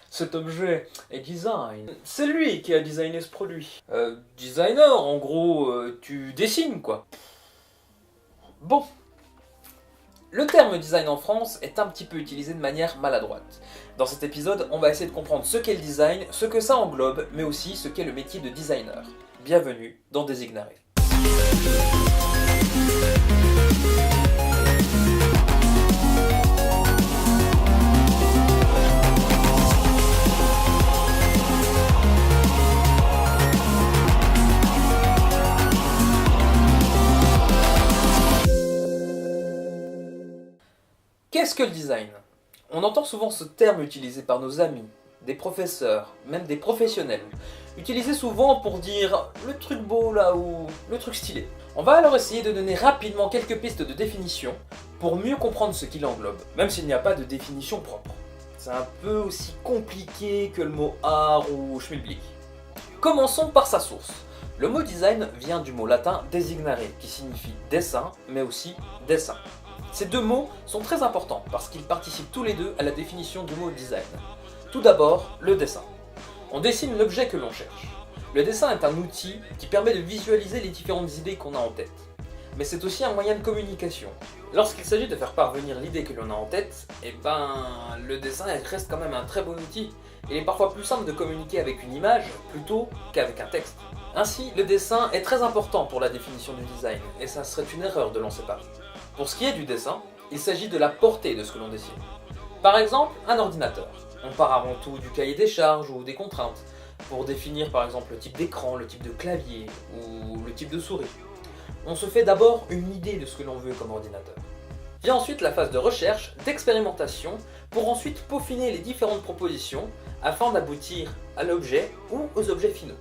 cet objet est design. C'est lui qui a designé ce produit. Designer, en gros, tu dessines quoi. Bon. Le terme design en France est un petit peu utilisé de manière maladroite. Dans cet épisode, on va essayer de comprendre ce qu'est le design, ce que ça englobe, mais aussi ce qu'est le métier de designer. Bienvenue dans Désignaré. Qu'est-ce que le design? On entend souvent ce terme utilisé par nos amis, des professeurs, même des professionnels, utilisé souvent pour dire le truc beau là ou le truc stylé. On va alors essayer de donner rapidement quelques pistes de définition pour mieux comprendre ce qu'il englobe, même s'il n'y a pas de définition propre. C'est un peu aussi compliqué que le mot art ou schmilblick. Commençons par sa source. Le mot design vient du mot latin designare, qui signifie dessin, mais aussi dessin. Ces deux mots sont très importants parce qu'ils participent tous les deux à la définition du mot design. Tout d'abord, le dessin. On dessine l'objet que l'on cherche. Le dessin est un outil qui permet de visualiser les différentes idées qu'on a en tête. Mais c'est aussi un moyen de communication. Lorsqu'il s'agit de faire parvenir l'idée que l'on a en tête, le dessin reste quand même un très bon outil. Il est parfois plus simple de communiquer avec une image plutôt qu'avec un texte. Ainsi, le dessin est très important pour la définition du design, et ça serait une erreur de l'en séparer. Pour ce qui est du dessin, il s'agit de la portée de ce que l'on dessine. Par exemple, un ordinateur. On part avant tout du cahier des charges ou des contraintes, pour définir par exemple le type d'écran, le type de clavier ou le type de souris. On se fait d'abord une idée de ce que l'on veut comme ordinateur. Vient ensuite la phase de recherche, d'expérimentation, pour ensuite peaufiner les différentes propositions afin d'aboutir à l'objet ou aux objets finaux.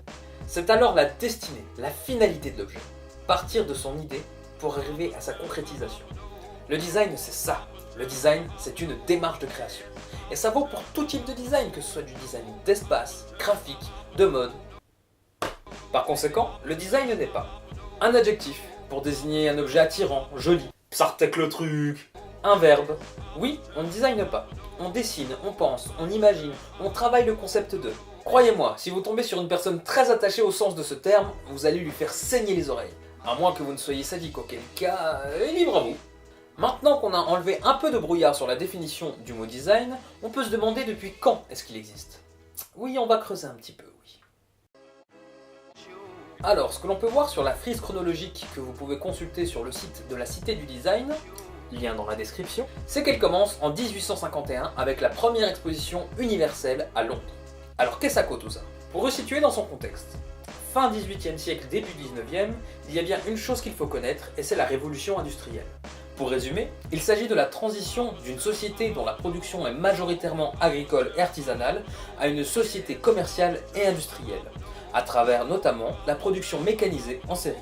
C'est alors la destinée, la finalité de l'objet. Partir de son idée pour arriver à sa concrétisation. Le design, c'est ça. Le design, c'est une démarche de création. Et ça vaut pour tout type de design, que ce soit du design d'espace, graphique, de mode. Par conséquent, le design n'est pas un adjectif pour désigner un objet attirant, joli, psartec le truc. Un verbe. Oui, on ne design pas. On dessine, on pense, on imagine, on travaille le concept de. Croyez-moi, si vous tombez sur une personne très attachée au sens de ce terme, vous allez lui faire saigner les oreilles. À moins que vous ne soyez sadique, auquel cas, libre à vous. Maintenant qu'on a enlevé un peu de brouillard sur la définition du mot design, on peut se demander depuis quand est-ce qu'il existe. Oui, on va creuser un petit peu, oui. Alors, ce que l'on peut voir sur la frise chronologique que vous pouvez consulter sur le site de la Cité du Design, lien dans la description, c'est qu'elle commence en 1851 avec la première exposition universelle à Londres. Alors qu'est-ce que ça tout ça? Pour resituer dans son contexte. Fin 18e siècle, début 19e, il y a bien une chose qu'il faut connaître, et c'est la révolution industrielle. Pour résumer, il s'agit de la transition d'une société dont la production est majoritairement agricole et artisanale à une société commerciale et industrielle, à travers notamment la production mécanisée en série.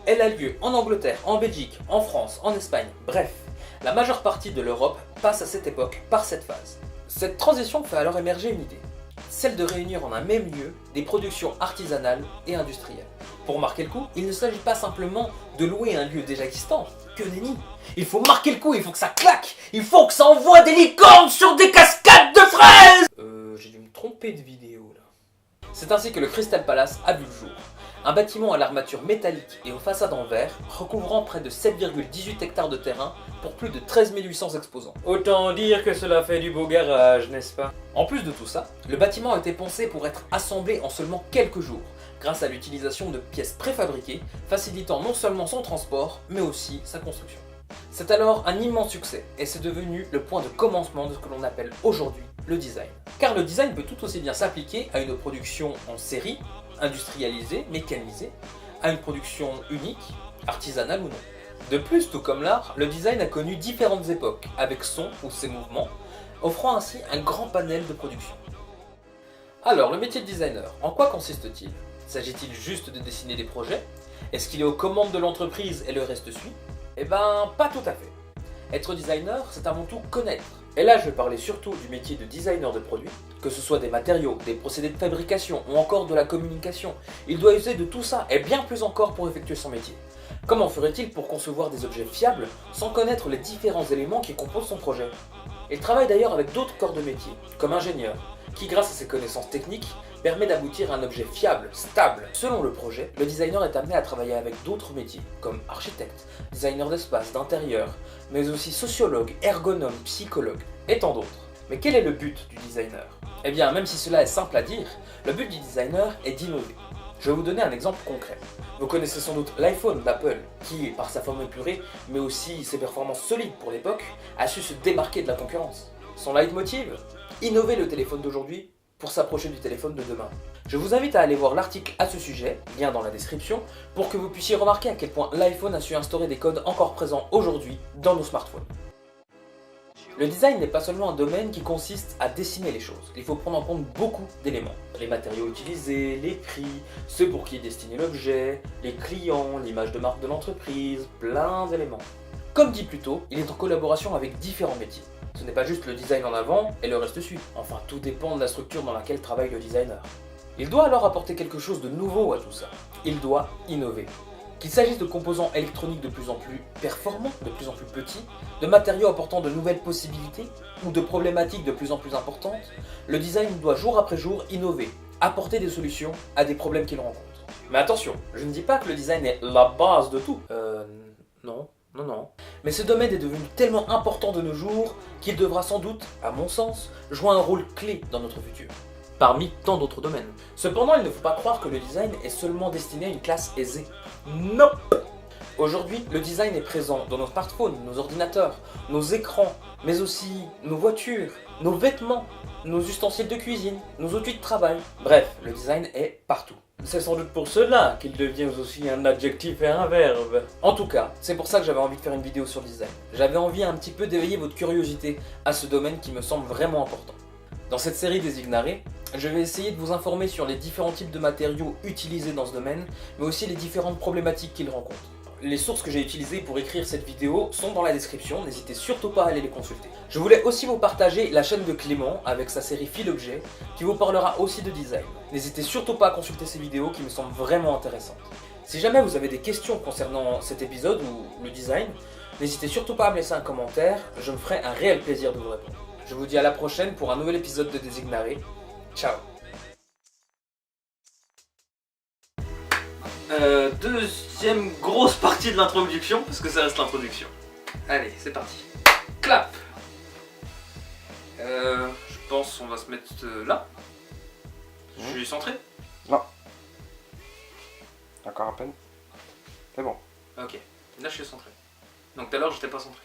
Elle a lieu en Angleterre, en Belgique, en France, en Espagne, bref, la majeure partie de l'Europe passe à cette époque par cette phase. Cette transition fait alors émerger une idée. Celle de réunir en un même lieu des productions artisanales et industrielles. Pour marquer le coup, il ne s'agit pas simplement de louer un lieu déjà existant, que nenni. Il faut marquer le coup, il faut que ça claque, il faut que ça envoie des licornes sur des cascades de fraises. J'ai dû me tromper de vidéo là. C'est ainsi que le Crystal Palace a vu le jour. Un bâtiment à l'armature métallique et aux façades en verre, recouvrant près de 7,18 hectares de terrain pour plus de 13 800 exposants. Autant dire que cela fait du beau garage, n'est-ce pas? En plus de tout ça, le bâtiment a été pensé pour être assemblé en seulement quelques jours, grâce à l'utilisation de pièces préfabriquées, facilitant non seulement son transport, mais aussi sa construction. C'est alors un immense succès, et c'est devenu le point de commencement de ce que l'on appelle aujourd'hui le design. Car le design peut tout aussi bien s'appliquer à une production en série, industrialisée, mécanisée, à une production unique, artisanale ou non. De plus, tout comme l'art, le design a connu différentes époques, avec son ou ses mouvements, offrant ainsi un grand panel de production. Alors, le métier de designer, en quoi consiste-t-il? S'agit-il juste de dessiner des projets? Est-ce qu'il est aux commandes de l'entreprise et le reste suit? Pas tout à fait. Être designer, c'est avant tout connaître. Et là, je vais parler surtout du métier de designer de produits, que ce soit des matériaux, des procédés de fabrication ou encore de la communication. Il doit user de tout ça et bien plus encore pour effectuer son métier. Comment ferait-il pour concevoir des objets fiables sans connaître les différents éléments qui composent son projet? Il travaille d'ailleurs avec d'autres corps de métier, comme ingénieur, qui grâce à ses connaissances techniques permet d'aboutir à un objet fiable, stable. Selon le projet, le designer est amené à travailler avec d'autres métiers, comme architecte, designer d'espace, d'intérieur, mais aussi sociologue, ergonome, psychologue, et tant d'autres. Mais quel est le but du designer? Eh bien, même si cela est simple à dire, le but du designer est d'innover. Je vais vous donner un exemple concret. Vous connaissez sans doute l'iPhone d'Apple, qui, par sa forme épurée, mais aussi ses performances solides pour l'époque, a su se démarquer de la concurrence. Son leitmotiv? Innover le téléphone d'aujourd'hui pour s'approcher du téléphone de demain. Je vous invite à aller voir l'article à ce sujet, lien dans la description, pour que vous puissiez remarquer à quel point l'iPhone a su instaurer des codes encore présents aujourd'hui dans nos smartphones. Le design n'est pas seulement un domaine qui consiste à dessiner les choses. Il faut prendre en compte beaucoup d'éléments. Les matériaux utilisés, les prix, ce pour qui est destiné l'objet, les clients, l'image de marque de l'entreprise, plein d'éléments. Comme dit plus tôt, il est en collaboration avec différents métiers. Ce n'est pas juste le design en avant et le reste suit. Enfin, tout dépend de la structure dans laquelle travaille le designer. Il doit alors apporter quelque chose de nouveau à tout ça. Il doit innover. Qu'il s'agisse de composants électroniques de plus en plus performants, de plus en plus petits, de matériaux apportant de nouvelles possibilités, ou de problématiques de plus en plus importantes, le design doit jour après jour innover, apporter des solutions à des problèmes qu'il rencontre. Mais attention, je ne dis pas que le design est la base de tout. Non. Mais ce domaine est devenu tellement important de nos jours qu'il devra sans doute, à mon sens, jouer un rôle clé dans notre futur. Parmi tant d'autres domaines. Cependant, il ne faut pas croire que le design est seulement destiné à une classe aisée. Non. Aujourd'hui, le design est présent dans nos smartphones, nos ordinateurs, nos écrans, mais aussi nos voitures, nos vêtements, nos ustensiles de cuisine, nos outils de travail. Bref, le design est partout. C'est sans doute pour cela qu'il devient aussi un adjectif et un verbe. En tout cas, c'est pour ça que j'avais envie de faire une vidéo sur le design. J'avais envie un petit peu d'éveiller votre curiosité à ce domaine qui me semble vraiment important. Dans cette série des Ignarés, je vais essayer de vous informer sur les différents types de matériaux utilisés dans ce domaine, mais aussi les différentes problématiques qu'ils rencontrent. Les sources que j'ai utilisées pour écrire cette vidéo sont dans la description, n'hésitez surtout pas à aller les consulter. Je voulais aussi vous partager la chaîne de Clément avec sa série Fil Objet, qui vous parlera aussi de design. N'hésitez surtout pas à consulter ces vidéos qui me semblent vraiment intéressantes. Si jamais vous avez des questions concernant cet épisode ou le design, n'hésitez surtout pas à me laisser un commentaire, je me ferai un réel plaisir de vous répondre. Je vous dis à la prochaine pour un nouvel épisode de Des Ignarés. Ciao. Deuxième grosse partie de l'introduction, parce que ça reste l'introduction. Allez, c'est parti. Clap. Je pense qu'on va se mettre là. Je suis centré? Non. Encore à peine. C'est bon. Ok, là je suis centré. Donc tout à l'heure j'étais pas centré.